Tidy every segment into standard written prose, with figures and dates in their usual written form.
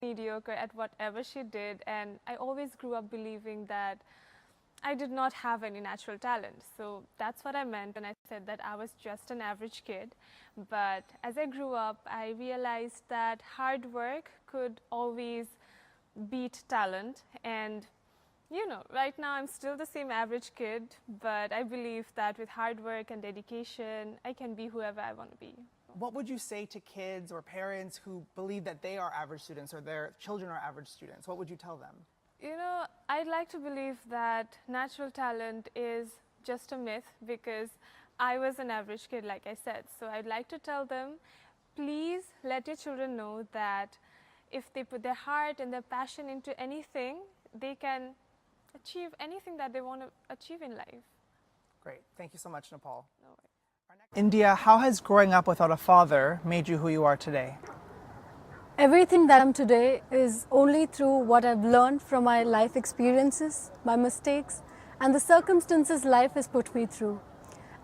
mediocre at whatever she did, and I always grew up believing that I did not have any natural talent. So that's what I meant when I said that I was just an average kid. But as I grew up, I realized that hard work could always beat talent. And you know, right now I'm still the same average kid, but I believe that with hard work and dedication, I can be whoever I want to be. What would you say to kids or parents who believe that they are average students or their children are average students? What would you tell them? You know, I'd like to believe that natural talent is just a myth, because I was an average kid, like I said. So I'd like to tell them, please let your children know that if they put their heart and their passion into anything, they can achieve anything that they want to achieve in life. Great. Thank you so much, Nepal. No worries. India, how has growing up without a father made you who you are today? Everything that I am today is only through what I've learned from my life experiences, my mistakes, and the circumstances life has put me through.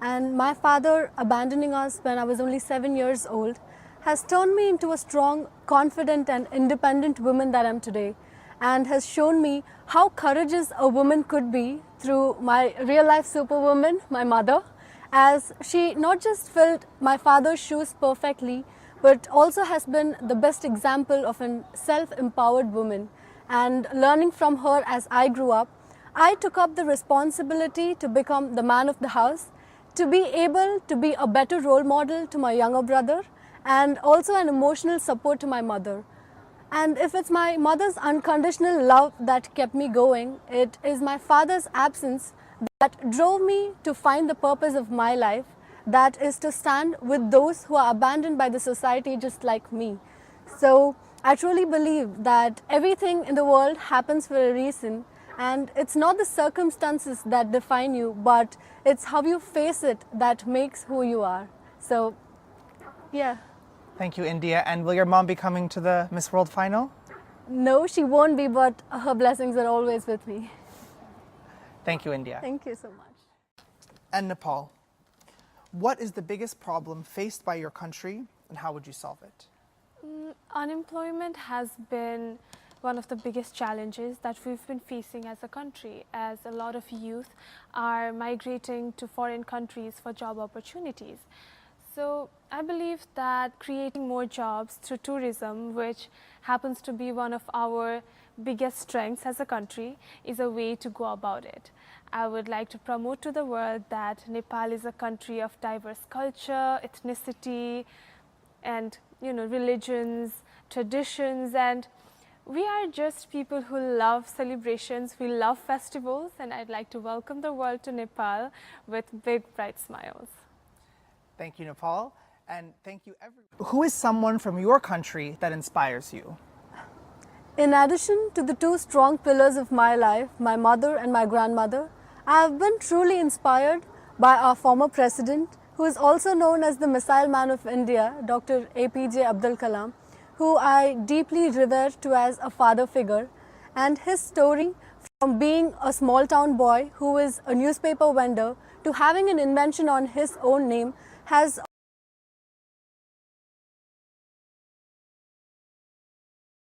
And my father abandoning us when I was only 7 years old has turned me into a strong, confident and independent woman that I am today, and has shown me how courageous a woman could be through my real life superwoman, my mother, as she not just filled my father's shoes perfectly, but also has been the best example of a self-empowered woman. And learning from her as I grew up, I took up the responsibility to become the man of the house, to be able to be a better role model to my younger brother, and also an emotional support to my mother. And if it's my mother's unconditional love that kept me going, it is my father's absence that drove me to find the purpose of my life, that is to stand with those who are abandoned by the society just like me. So I truly believe that everything in the world happens for a reason, and it's not the circumstances that define you, but it's how you face it that makes who you are. So, yeah. Thank you, India. And will your mom be coming to the Miss World final? No, she won't be, but her blessings are always with me. Thank you, India. Thank you so much. And Nepal, what is the biggest problem faced by your country, and how would you solve it? Unemployment has been one of the biggest challenges that we've been facing as a country, as a lot of youth are migrating to foreign countries for job opportunities. So I believe that creating more jobs through tourism, which happens to be one of our biggest strengths as a country, is a way to go about it. I would like to promote to the world that Nepal is a country of diverse culture, ethnicity, and religions, traditions, and we are just people who love celebrations, we love festivals, and I'd like to welcome the world to Nepal with big bright smiles. Thank you, Nepal, and thank you everyone. Who is someone from your country that inspires you? In addition to the two strong pillars of my life, my mother and my grandmother, I have been truly inspired by our former president, who is also known as the Missile Man of India, Dr. APJ Abdul Kalam, who I deeply revere to as a father figure. And his story, from being a small town boy who is a newspaper vendor to having an invention on his own name, has